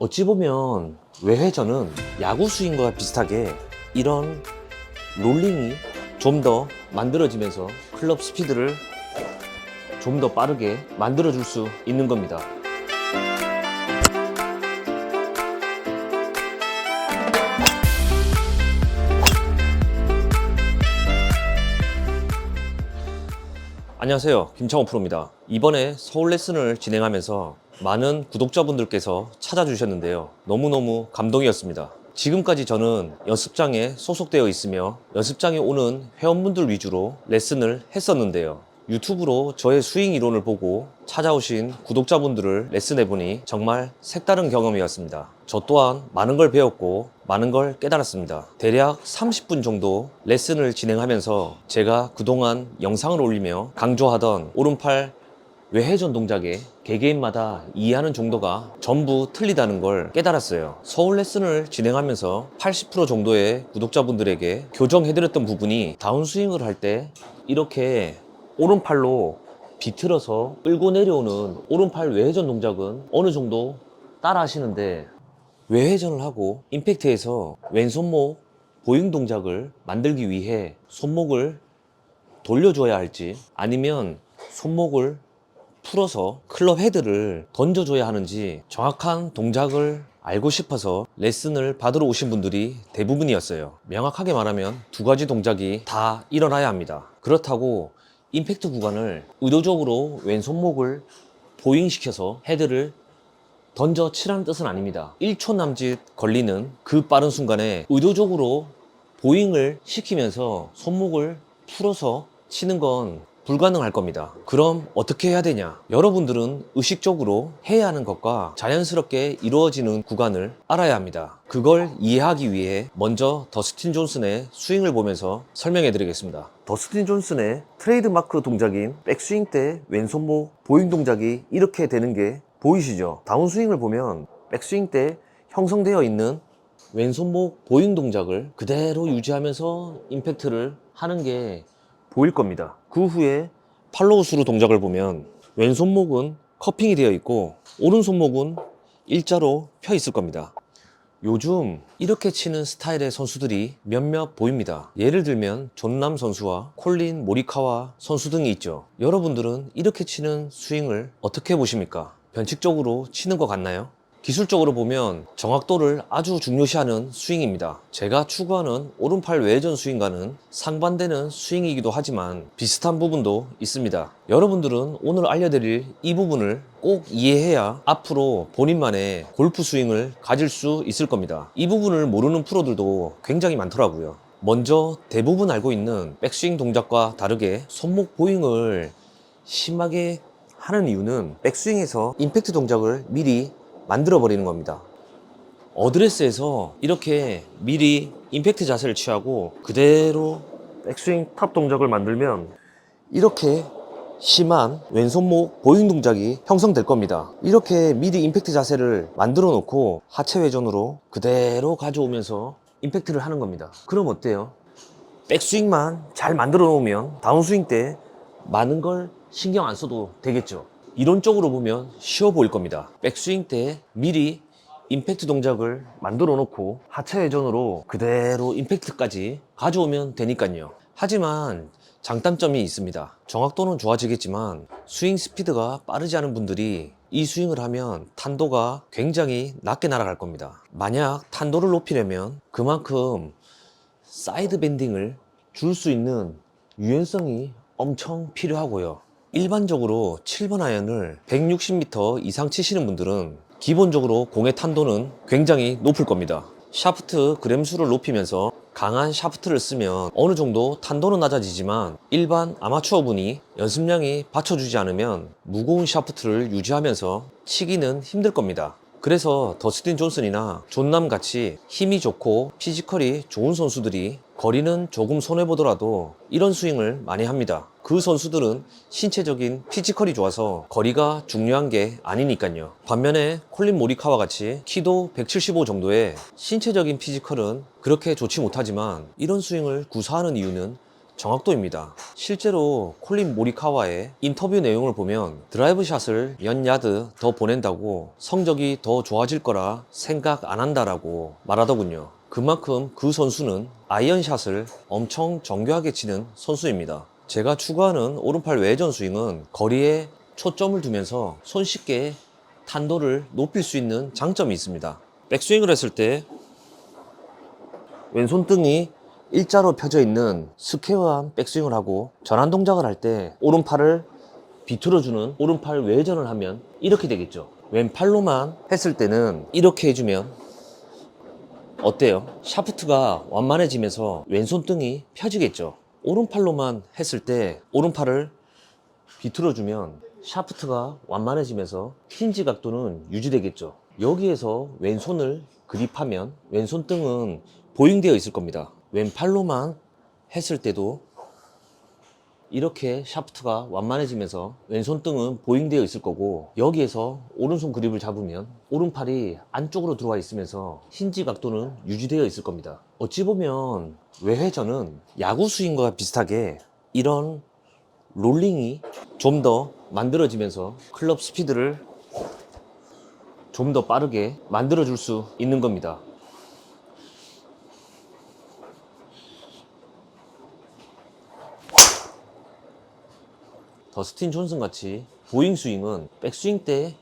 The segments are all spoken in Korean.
어찌 보면 외회전은 야구 스윙과 비슷하게 이런 롤링이 좀 더 만들어지면서 클럽 스피드를 좀 더 빠르게 만들어줄 수 있는 겁니다. 안녕하세요, 김창호 프로입니다. 이번에 서울 레슨을 진행하면서 많은 구독자분들께서 찾아주셨는데요, 너무너무 감동이었습니다. 지금까지 저는 연습장에 소속되어 있으며 연습장에 오는 회원분들 위주로 레슨을 했었는데요, 유튜브로 저의 스윙 이론을 보고 찾아오신 구독자분들을 레슨해보니 정말 색다른 경험이었습니다. 저 또한 많은 걸 배웠고 많은 걸 깨달았습니다. 대략 30분 정도 레슨을 진행하면서 제가 그동안 영상을 올리며 강조하던 오른팔 외회전 동작의 개개인마다 이해하는 정도가 전부 틀리다는 걸 깨달았어요. 서울 레슨을 진행하면서 80% 정도의 구독자분들에게 교정해드렸던 부분이 다운스윙을 할 때 이렇게 오른팔로 비틀어서 끌고 내려오는 오른팔 외회전 동작은 어느 정도 따라 하시는데, 외회전을 하고 임팩트에서 왼손목 보잉 동작을 만들기 위해 손목을 돌려줘야 할지 아니면 손목을 풀어서 클럽 헤드를 던져줘야 하는지 정확한 동작을 알고 싶어서 레슨을 받으러 오신 분들이 대부분이었어요. 명확하게 말하면 두 가지 동작이 다 일어나야 합니다. 그렇다고 임팩트 구간을 의도적으로 왼손목을 보잉시켜서 헤드를 던져 치라는 뜻은 아닙니다. 1초 남짓 걸리는 그 빠른 순간에 의도적으로 보잉을 시키면서 손목을 풀어서 치는 건 불가능할 겁니다. 그럼 어떻게 해야 되냐? 여러분들은 의식적으로 해야 하는 것과 자연스럽게 이루어지는 구간을 알아야 합니다. 그걸 이해하기 위해 먼저 더스틴 존슨의 스윙을 보면서 설명해 드리겠습니다. 더스틴 존슨의 트레이드마크 동작인 백스윙 때 왼손목 보잉 동작이 이렇게 되는 게 보이시죠? 다운스윙을 보면 백스윙 때 형성되어 있는 왼손목 보잉 동작을 그대로 유지하면서 임팩트를 하는 게 보일 겁니다. 그 후에 팔로우 스루 동작을 보면 왼손목은 커핑이 되어 있고 오른손목은 일자로 펴 있을 겁니다. 요즘 이렇게 치는 스타일의 선수들이 몇몇 보입니다. 예를 들면 존남 선수와 콜린 모리카와 선수 등이 있죠. 여러분들은 이렇게 치는 스윙을 어떻게 보십니까? 변칙적으로 치는 것 같나요? 기술적으로 보면 정확도를 아주 중요시하는 스윙입니다. 제가 추구하는 오른팔 외회전 스윙과는 상반되는 스윙이기도 하지만 비슷한 부분도 있습니다. 여러분들은 오늘 알려드릴 이 부분을 꼭 이해해야 앞으로 본인만의 골프 스윙을 가질 수 있을 겁니다. 이 부분을 모르는 프로들도 굉장히 많더라고요. 먼저 대부분 알고 있는 백스윙 동작과 다르게 손목 보잉을 심하게 하는 이유는 백스윙에서 임팩트 동작을 미리 만들어 버리는 겁니다. 어드레스에서 이렇게 미리 임팩트 자세를 취하고 그대로 백스윙 탑 동작을 만들면 이렇게 심한 왼손목 보잉 동작이 형성될 겁니다. 이렇게 미리 임팩트 자세를 만들어 놓고 하체 회전으로 그대로 가져오면서 임팩트를 하는 겁니다. 그럼 어때요? 백스윙만 잘 만들어 놓으면 다운스윙 때 많은 걸 신경 안 써도 되겠죠. 이론적으로 보면 쉬워 보일 겁니다. 백스윙 때 미리 임팩트 동작을 만들어 놓고 하체 회전으로 그대로 임팩트까지 가져오면 되니까요. 하지만 장단점이 있습니다. 정확도는 좋아지겠지만 스윙 스피드가 빠르지 않은 분들이 이 스윙을 하면 탄도가 굉장히 낮게 날아갈 겁니다. 만약 탄도를 높이려면 그만큼 사이드 밴딩을 줄 수 있는 유연성이 엄청 필요하고요. 일반적으로 7번 아이언을 160m 이상 치시는 분들은 기본적으로 공의 탄도는 굉장히 높을 겁니다. 샤프트 그램 수를 높이면서 강한 샤프트를 쓰면 어느 정도 탄도는 낮아지지만 일반 아마추어 분이 연습량이 받쳐주지 않으면 무거운 샤프트를 유지하면서 치기는 힘들 겁니다. 그래서 더스틴 존슨이나 존남 같이 힘이 좋고 피지컬이 좋은 선수들이 거리는 조금 손해보더라도 이런 스윙을 많이 합니다. 그 선수들은 신체적인 피지컬이 좋아서 거리가 중요한 게 아니니까요. 반면에 콜린 모리카와 같이 키도 175 정도의 신체적인 피지컬은 그렇게 좋지 못하지만 이런 스윙을 구사하는 이유는 정확도입니다. 실제로 콜린 모리카와의 인터뷰 내용을 보면 드라이브 샷을 연 야드 더 보낸다고 성적이 더 좋아질 거라 생각 안 한다라고 말하더군요. 그만큼 그 선수는 아이언샷을 엄청 정교하게 치는 선수입니다. 제가 추구하는 오른팔 외전 스윙은 거리에 초점을 두면서 손쉽게 탄도를 높일 수 있는 장점이 있습니다. 백스윙을 했을 때 왼손등이 일자로 펴져 있는 스퀘어한 백스윙을 하고 전환 동작을 할 때 오른팔을 비틀어주는 오른팔 외전을 하면 이렇게 되겠죠. 왼팔로만 했을 때는 이렇게 해주면 어때요? 샤프트가 완만해지면서 왼손등이 펴지겠죠. 오른팔로만 했을 때 오른팔을 비틀어주면 샤프트가 완만해지면서 힌지 각도는 유지되겠죠. 여기에서 왼손을 그립하면 왼손등은 보잉되어 있을 겁니다. 왼팔로만 했을 때도 이렇게 샤프트가 완만해지면서 왼손등은 보잉되어 있을 거고, 여기에서 오른손 그립을 잡으면 오른팔이 안쪽으로 들어와 있으면서 힌지 각도는 유지되어 있을 겁니다. 어찌 보면 외회전은 야구 스윙과 비슷하게 이런 롤링이 좀 더 만들어지면서 클럽 스피드를 좀 더 빠르게 만들어 줄 수 있는 겁니다. 더스틴 존슨 같이 보잉 스윙은 백스윙 때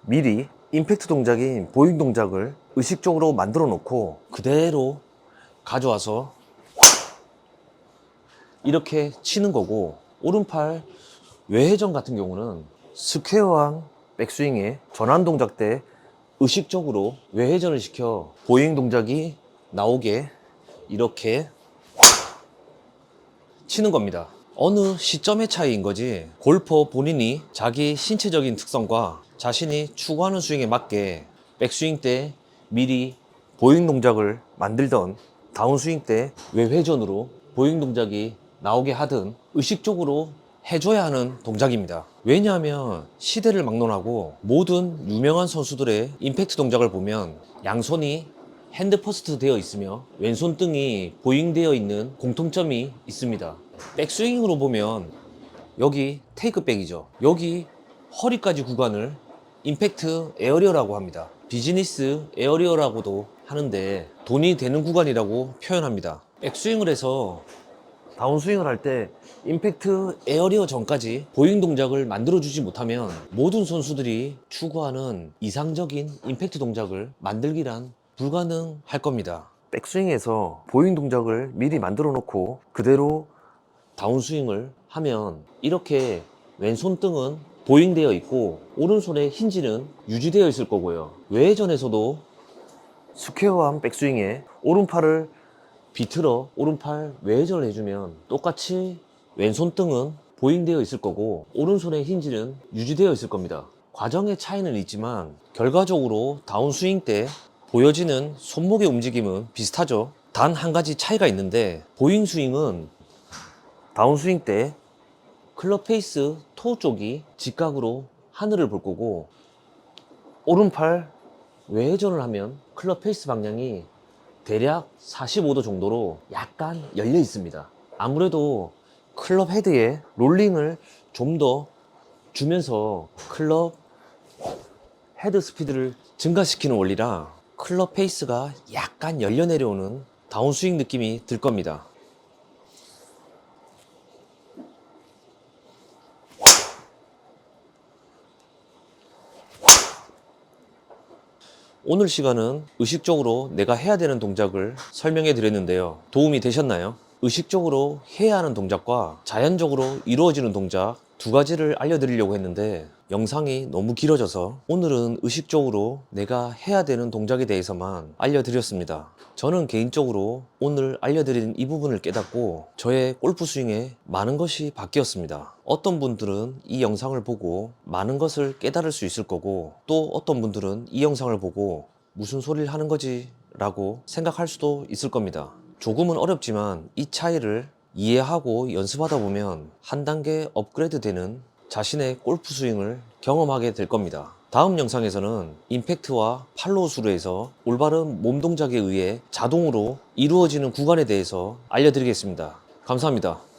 미리 임팩트 동작인 보잉 동작을 의식적으로 만들어 놓고 그대로 가져와서 이렇게 치는 거고, 오른팔 외회전 같은 경우는 스퀘어한 백스윙의 전환 동작 때 의식적으로 외회전을 시켜 보잉 동작이 나오게 이렇게 치는 겁니다. 어느 시점의 차이인 거지, 골퍼 본인이 자기 신체적인 특성과 자신이 추구하는 스윙에 맞게 백스윙 때 미리 보잉 동작을 만들던 다운스윙 때 외회전으로 보잉 동작이 나오게 하든 의식적으로 해줘야 하는 동작입니다. 왜냐하면 시대를 막론하고 모든 유명한 선수들의 임팩트 동작을 보면 양손이 핸드 퍼스트 되어 있으며 왼손등이 보잉되어 있는 공통점이 있습니다. 백스윙으로 보면 여기 테이크백이죠. 여기 허리까지 구간을 임팩트 에어리어라고 합니다. 비즈니스 에어리어라고도 하는데 돈이 되는 구간이라고 표현합니다. 백스윙을 해서 다운스윙을 할 때 임팩트 에어리어 전까지 보잉 동작을 만들어주지 못하면 모든 선수들이 추구하는 이상적인 임팩트 동작을 만들기란 불가능할 겁니다. 백스윙에서 보잉 동작을 미리 만들어 놓고 그대로 다운스윙을 하면 이렇게 왼손등은 보잉되어 있고 오른손의 힌지는 유지되어 있을 거고요. 외회전에서도 스퀘어한 백스윙에 오른팔을 비틀어 오른팔 외회전을 해주면 똑같이 왼손등은 보잉되어 있을 거고 오른손의 힌지는 유지되어 있을 겁니다. 과정의 차이는 있지만 결과적으로 다운스윙 때 보여지는 손목의 움직임은 비슷하죠. 단 한 가지 차이가 있는데, 보잉 스윙은 다운스윙 때 클럽 페이스 토 쪽이 직각으로 하늘을 볼 거고, 오른팔 외회전을 하면 클럽 페이스 방향이 대략 45도 정도로 약간 열려 있습니다. 아무래도 클럽 헤드에 롤링을 좀 더 주면서 클럽 헤드 스피드를 증가시키는 원리라 클럽 페이스가 약간 열려 내려오는 다운스윙 느낌이 들 겁니다. 오늘 시간은 의식적으로 내가 해야 되는 동작을 설명해 드렸는데요. 도움이 되셨나요? 의식적으로 해야 하는 동작과 자연적으로 이루어지는 동작 두 가지를 알려드리려고 했는데 영상이 너무 길어져서 오늘은 의식적으로 내가 해야 되는 동작에 대해서만 알려드렸습니다. 저는 개인적으로 오늘 알려드린 이 부분을 깨닫고 저의 골프 스윙에 많은 것이 바뀌었습니다. 어떤 분들은 이 영상을 보고 많은 것을 깨달을 수 있을 거고, 또 어떤 분들은 이 영상을 보고 무슨 소리를 하는 거지 라고 생각할 수도 있을 겁니다. 조금은 어렵지만 이 차이를 이해하고 연습하다 보면 한 단계 업그레이드 되는 자신의 골프 스윙을 경험하게 될 겁니다. 다음 영상에서는 임팩트와 팔로우 스루에서 올바른 몸 동작에 의해 자동으로 이루어지는 구간에 대해서 알려드리겠습니다. 감사합니다.